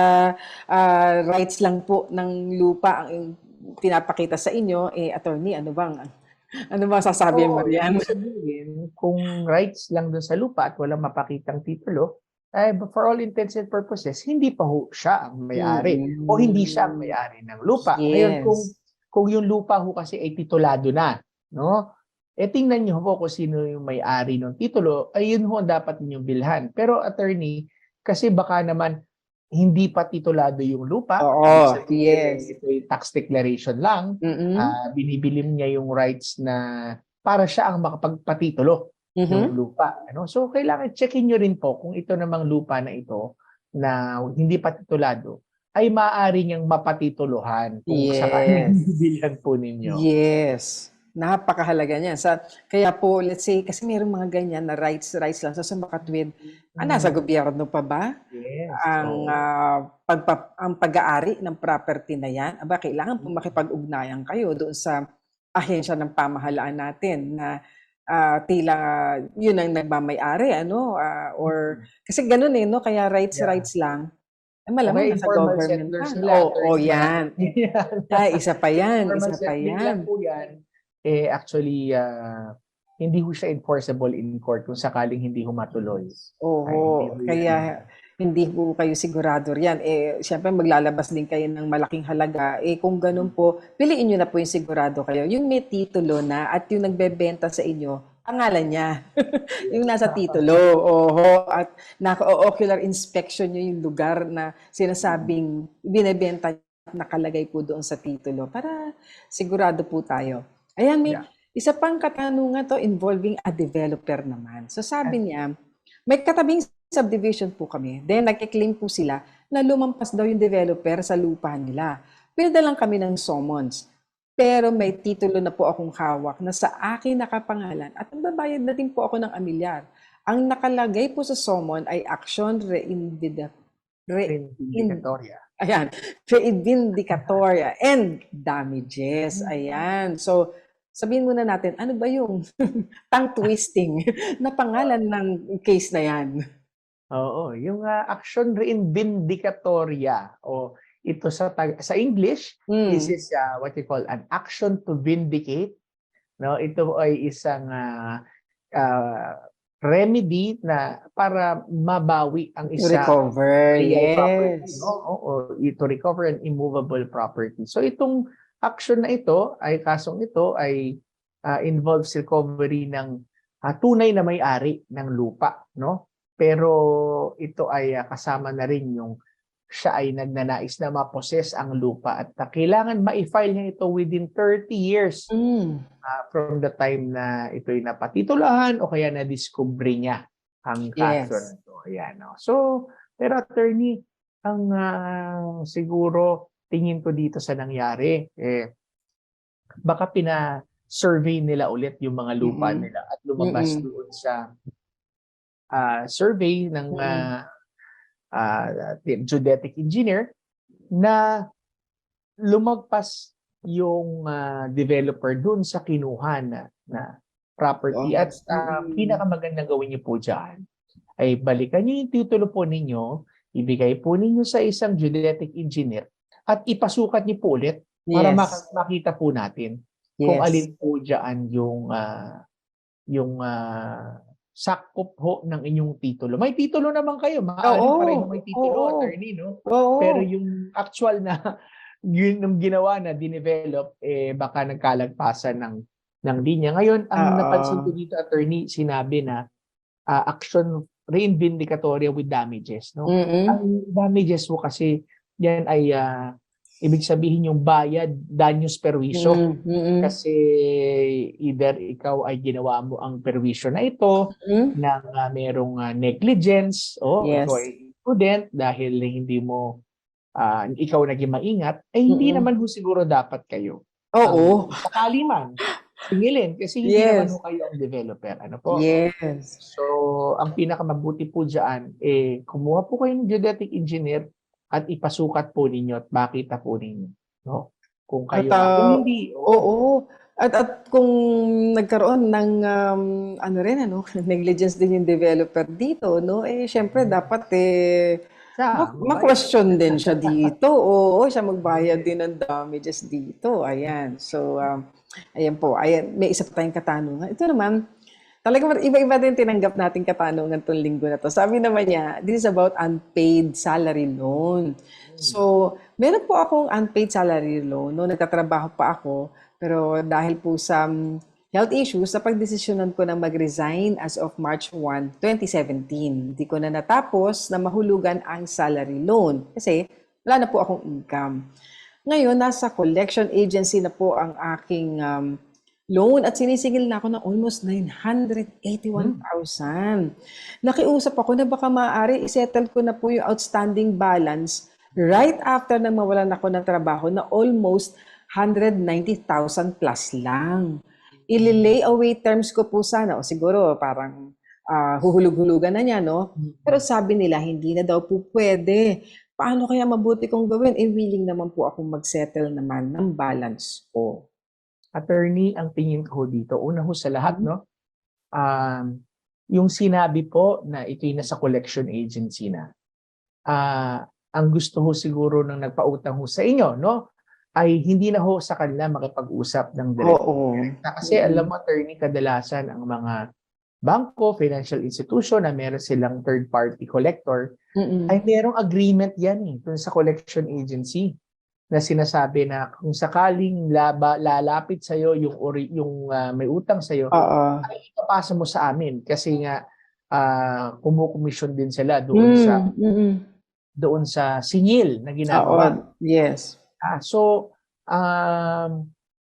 rights lang po ng lupa ang pinapakita sa inyo, attorney, ano bang sasabihin mo riyan? Kung rights lang doon sa lupa at walang mapakitang titulo, for all intents and purposes, hindi pa ho siya ang may-ari o hindi siya ang may-ari ng lupa. Ngayon, kung yung lupa ho kasi ay titulado na, no? tingnan niyo po kung sino yung may-ari ng titulo, ay yun ho ang dapat ninyong bilhan. Pero attorney, kasi baka naman hindi pa titulado yung lupa. Oo, Ibig sabihin, ito yung tax declaration lang. Binibili niya yung rights na para siya ang makapagpatitulo ng lupa. Ano? So, kailangan checkin nyo rin po kung ito namang lupa na ito na hindi pa titulado ay maaari niyang mapatituluhan kung sakaling bibilhan po ninyo. Yes. Napakahalaga niyan. Kaya po, let's say, kasi mayroong mga ganyan na rights lang. So, sa makatwid, nasa gobyerno pa ba? Yes. Ang pag-aari ng property na yan? Aba, kailangan po makipag-ugnayan kayo doon sa ahensya ng pamahalaan natin na tila yun ang nagmamay-ari, ano? Kasi ganun no? Kaya rights lang. Malamang nasa government pa. Oo, yan. Isa pa yan. Actually, hindi ho siya enforceable in court kung sakaling hindi ho matuloy. Oo, kaya hindi po kayo sigurado riyan. Siyempre maglalabas din kayo ng malaking halaga. Kung ganun po, piliin nyo na po yung sigurado kayo. Yung may titulo na at yung nagbebenta sa inyo, pangalan niya. Yung nasa titulo. At naka-ocular inspection nyo yung lugar na sinasabing binebenta nakalagay po doon sa titulo para sigurado po tayo. Ayan, may isa pang katanungan to involving a developer naman. So sabi niya, may katabing subdivision po kami. Then nagkiklaim po sila na lumampas daw yung developer sa lupa nila. Pinadalang kami ng summons. Pero may titulo na po akong hawak na sa akin nakapangalan at magbabayad na din po ako ng amilyar. Ang nakalagay po sa summon ay action Reivindicatoria. Ayan, reivindicatoria and damages. Ayan. So, sabihin muna natin, ano ba yung tongue twisting na pangalan ng case na yan? Oo, yung action reivindicatoria o ito sa English, this is what you call an action to vindicate. No, ito ay isang remedy na para mabawi ang isa recover, property, to recover an immovable property. So itong action na ito kasong ito ay involves recovery ng tunay na may-ari ng lupa, no? Pero ito ay kasama na rin yung siya ay nagnanais na ma-possess ang lupa at kailangan ma-file niya ito within 30 years from the time na ito'y napatitulahan o kaya na-discover niya ang kaso na ito. Ayan, no? So, pero attorney, ang siguro tingin ko dito sa nangyari, baka pina-survey nila ulit yung mga lupa nila at lumabas doon sa survey ng geodetic engineer na lumagpas yung developer dun sa kinuha na property. At pinakamagandang gawin niyo po dyan ay balikan niyo yung titulo po ninyo, ibigay po ninyo sa isang geodetic engineer at ipasukat niyo po ulit para makita po natin kung alin po dyan yung sakop ho ng inyong titulo. May titulo naman kayo. Maaari pareho may titulo, attorney, no? Pero yung actual na yung ginawa na dinevelop, baka nagkalagpasan ng linya. Ngayon, ang napansin ko dito, attorney, sinabi na action reivindicatoria with damages, no? Ang damages mo kasi yan ay ibig sabihin yung bayad, danyos perwisyo. Kasi either ikaw ay ginawa mo ang perwisyo na ito ng merong negligence o ikaw ay prudent dahil hindi mo ikaw naging maingat, hindi naman ho siguro dapat kayo. Sakali man, singilin kasi hindi naman ho kayo ang developer. Ano po? So, ang pinakamabuti po dyan, kumuha po kayo ng geodetic engineer at ipasukat po ninyo at makita po ninyo, no? Kung kayo, kung hindi. At kung nagkaroon ng negligence din yung developer dito, no? Syempre dapat ma-question din siya dito. Siya magbayad din ng damages dito. Ayan. So, ayan po. Ayan, may isa pa tayong katanungan. Ito naman, talagang iba-iba din tinanggap natin katanungan itong linggo na to. Sabi naman niya, this is about unpaid salary loan. So, meron po akong unpaid salary loan. No, nagtatrabaho pa ako, pero dahil po sa health issues, napagdesisyonan ko na mag-resign as of March 1, 2017. Hindi ko na natapos na mahulugan ang salary loan kasi wala na po akong income. Ngayon, nasa collection agency na po ang aking loan at sinisingil na ako ng almost 981,000. Nakiusap ako na baka maaari isettle ko na po yung outstanding balance right after na mawalan ako ng trabaho na almost 190,000 plus lang. Ililay away terms ko po sana o siguro parang huhulog-hulugan na niya, no? Pero sabi nila hindi na daw po pwede. Paano kaya mabuti kong gawin? Willing naman po akong mag-settle naman ng balance ko. Attorney, ang tingin ko dito, una ho sa lahat, no? Yung sinabi po na ito'y nasa collection agency na, ang gusto ho siguro ng nagpautang ho sa inyo, no? Ay hindi na ho sa kanila makipag-usap ng direct. Kasi alam mo, attorney, kadalasan ang mga bangko, financial institution na meron silang third-party collector, ay merong agreement yan dun sa collection agency na sinasabi na kung sakaling lalapit sa'yo yung may utang sa'yo, ay ipapasa mo sa amin kasi nga kumukomisyon din sila doon sa singil na ginagawa. Yes. So,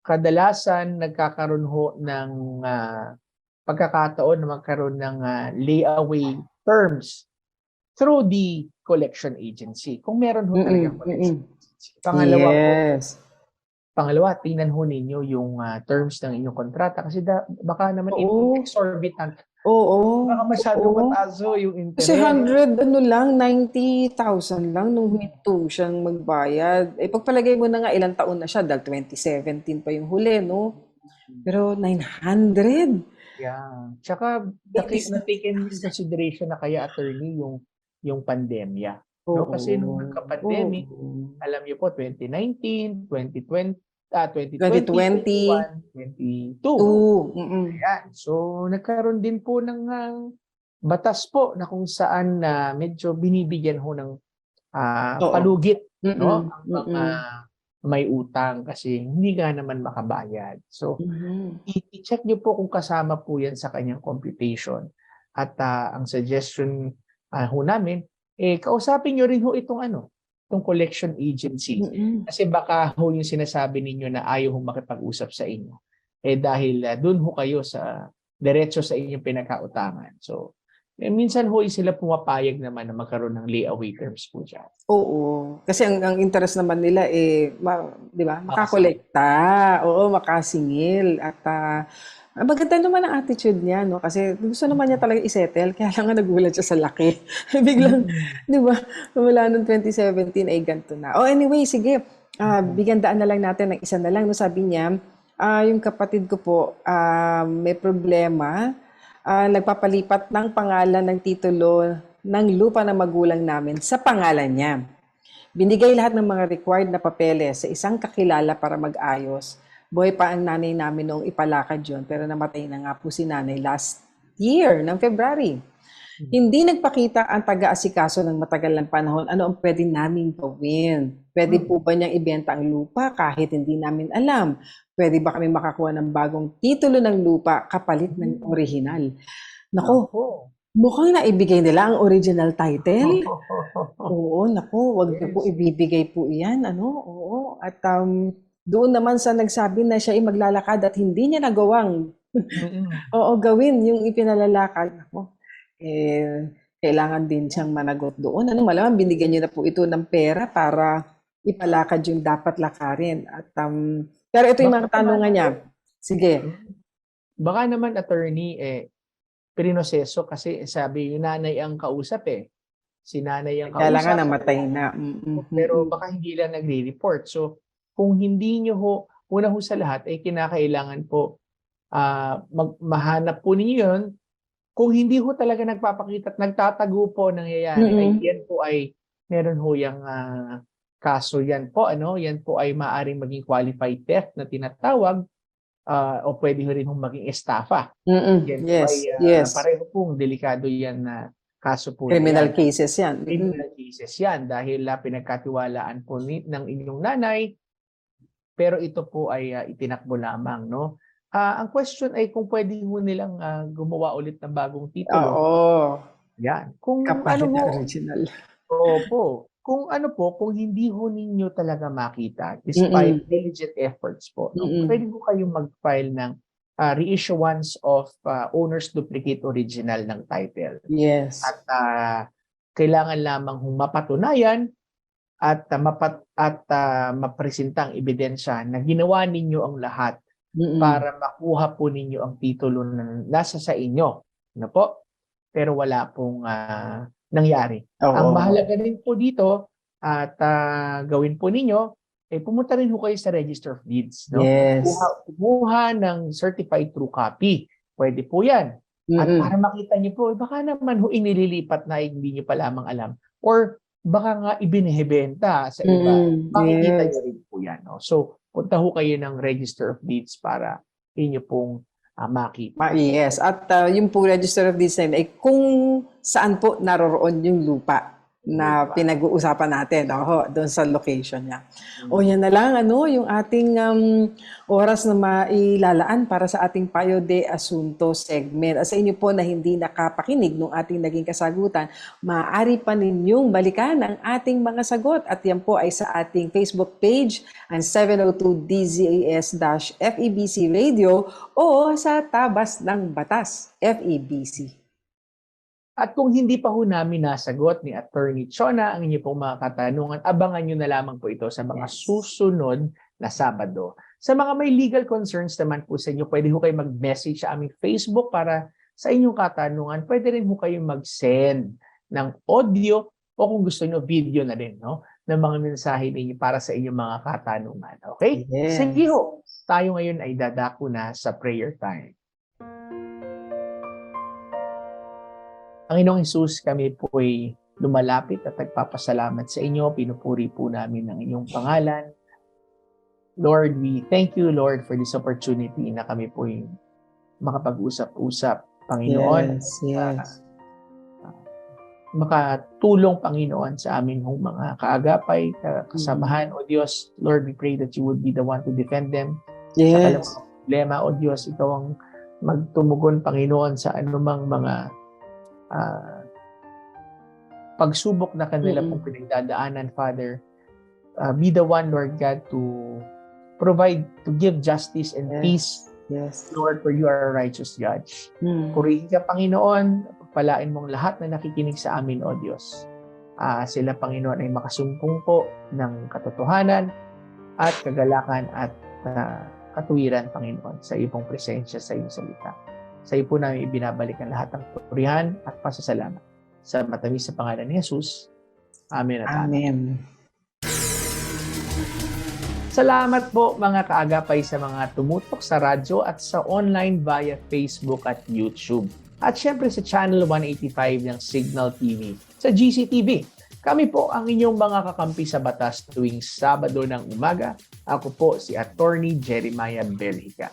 kadalasan nagkakaroon ho ng pagkakataon na magkaroon ng layaway terms through the collection agency. Kung meron ho talaga collection agency. Pangalawa, tingnan ho ninyo yung terms ng inyong kontrata kasi baka naman exorbitant. Baka masyadong mataas ho yung interest. Kasi 90,000 lang nung huminto siyang magbayad. Pagpalagay mo na nga ilang taon na siya dahil 2017 pa yung huli, no? Pero 900. Yeah. Tsaka na-taken in consideration na kaya, attorney, yung pandemya. No? Kasi nung nagka-pandemic, alam niyo po, 2019, 2020, 2022. Ayan. So, nagkaroon din po ng batas po na kung saan medyo binibigyan ho ng palugit no? ang mga may utang kasi hindi nga naman makabayad. So, i-check niyo po kung kasama po yan sa kanyang computation. At ang suggestion ho namin, kausapin niyo rin ho itong collection agency. Kasi baka ho yung sinasabi ninyo na ayaw ho makipag-usap sa inyo. Dahil doon ho kayo sa diretso sa inyong pinakautangan. So, minsan ho sila pumapayag naman na magkaroon ng layaway terms po dyan. Oo. Kasi ang interest naman nila di ba? Makakolekta. Oo, makasingil. At maganda naman ang attitude niya, no? Kasi gusto naman niya talaga isettle. Kaya lang nga nagulat siya sa laki. Biglang, di ba? Mula noong 2017 ay ganito na. Anyway, sige. Bigyan daan na lang natin ng isa na lang. No? Sabi niya, yung kapatid ko po, may problema. Nagpapalipat ng pangalan ng titulo ng lupa ng magulang namin sa pangalan niya. Binigay lahat ng mga required na papeles sa isang kakilala para mag-ayos. Buhay pa ang nanay namin noong ipalakad yun, pero namatay na nga po si nanay last year, ng February. Hindi nagpakita ang taga-asikaso ng matagal ng panahon ano ang pwede namin gawin. Pwede po ba niyang ibenta ang lupa kahit hindi namin alam? Pwede ba kami makakuha ng bagong titulo ng lupa kapalit ng original? Nako, mukhang naibigay nila ang original title. Oo, nako, wag niyo po ibibigay po iyan. Oo, at doon naman sa nagsabi na siya ay maglalakad at hindi niya nagawang gawin yung ipinalalakad. Nako, kailangan din siyang managot doon. Malamang binigyan niyo na po ito ng pera para ipalakad yung dapat lakarin. At pero ito yung mga tanungan niya. Sige. Baka naman, attorney, prinoseso kasi sabi yung nanay ang kausap Si nanay ang kausap. Kailangan namatay na. Pero baka hindi lang nagre-report. So, kung hindi nyo una ho sa lahat, ay kinakailangan po mahanap po ninyo yun. Kung hindi ho talaga nagpapakita at nagtatago po nangyayari, ay yan po ay meron ho yung kaso yan po, yan po ay maaaring maging qualified theft na tinatawag o pwede rin hong maging estafa. Yes. Pareho pong delikado yan na kaso po. Criminal cases yan. Criminal cases yan dahil pinagkatiwalaan po ng inyong nanay pero ito po ay itinakbo lamang, no? Ang question ay kung pwede mo nilang gumawa ulit ng bagong titulo. Oo. Yan. Kung Kapalit ano na mo, original. opo. Kung ano po, kung hindi ho ninyo talaga makita, despite diligent efforts po, no, pwede ho kayong mag-file ng reissuance of owner's duplicate original ng title. Yes. At kailangan lamang mapatunayan at mapresenta ang ebidensya na ginawa ninyo ang lahat para makuha po ninyo ang titulo na nasa sa inyo. Ano po? Pero wala pong nangyari. Ang mahalaga din po dito at gawin po ninyo, pumunta rin ho kayo sa Register of Deeds. No? Yes. Kumuha ng certified true copy. Pwede po yan. At para makita niyo po, baka naman ho inililipat na hindi niyo pa lamang alam. Or baka nga ibinehebenta sa iba. Makikita niyo rin po yan. No? So, punta ho kayo ng Register of Deeds para inyo pong makita. Yes. At yung po Register of Deeds na yun, ay kung saan po naroroon yung lupa na pinag-uusapan natin, doon sa location niya. O yan na lang, yung ating oras na mailalaan para sa ating Payo de Asunto segment. At sa inyo po na hindi nakapakinig nung ating naging kasagutan, maaari pa ninyong balikan ang ating mga sagot. At yan po ay sa ating Facebook page, ang 702 DZAS-FEBC Radio o sa Tabas ng Batas, FEBC. At kung hindi pa ho namin nasagot ni Attorney Chona ang inyo pong mga katanungan, abangan nyo na lamang po ito sa mga susunod na Sabado. Sa mga may legal concerns naman po sa inyo, pwede ho kayo mag-message sa aming Facebook para sa inyong katanungan. Pwede rin ho kayo mag-send ng audio o kung gusto nyo video na rin, no? Ng mga mensahe ninyo para sa inyong mga katanungan. Okay? Yes. Sige ho, tayo ngayon ay dadako na sa prayer time. Panginoong Hesus, kami po ay lumalapit at nagpapasalamat sa inyo. Pinupuri po namin ang inyong pangalan. Lord, we thank you, Lord, for this opportunity na kami po ay makapag-usap-usap, Panginoon. Yes. Makatulong, Panginoon, sa amin mga kaagapay, kasamahan, O Diyos. Lord, we pray that you would be the one to defend them. Sa kanilang problema, O Diyos, ikaw ang magtumugon, Panginoon, sa anumang mga pagsubok na kanila pong pinagdadaanan, Father. Be the one, Lord God, to provide, to give justice and peace. Yes. Lord, for you are a righteous judge. Purihin ka, Panginoon. Pagpalain mong lahat na nakikinig sa amin, O Diyos. Sila, Panginoon, ay makasumpong po ng katotohanan at kagalakan at katuwiran, Panginoon, sa iyong presensya, sa iyong salita. Sa iyo po namin ibinabalik ang lahat ng purihan at pasasalamat. Sa matamis sa pangalan ni Jesus. Amen at amen. Salamat po mga kaagapay sa mga tumutok sa radyo at sa online via Facebook at YouTube. At syempre sa Channel 185 ng Signal TV. Sa GCTV. Kami po ang inyong mga kakampi sa batas tuwing Sabado ng umaga. Ako po si Attorney Jeremiah Belhica.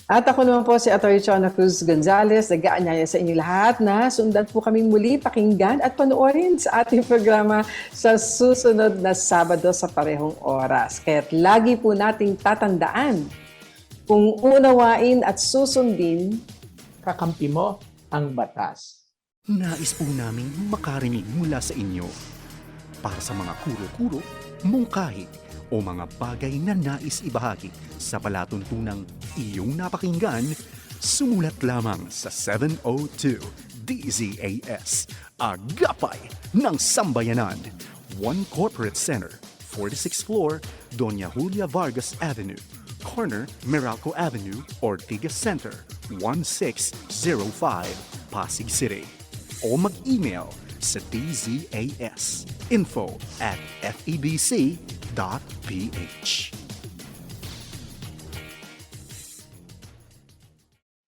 At ako naman po si Atty. Chona Cruz Gonzalez, nag-aanyaya sa inyo lahat na sundan po kaming muli pakinggan at panoorin sa ating programa sa susunod na Sabado sa parehong oras. Kaya't lagi po nating tatandaan, kung unawain at susundin, kakampi mo ang batas. Nais po naming makarinig mula sa inyo para sa mga kuro-kuro, mungkahi, o mga bagay na nais ibahagi sa palatuntunang iyong napakinggan, sumulat lamang sa 702 DZAS, Agapay ng Sambayanan, 1 Corporate Center, 46th floor, Doña Julia Vargas Avenue, corner Meralco Avenue, Ortigas Center, 1605, Pasig City. O mag-email sa dzas info@febc.ph.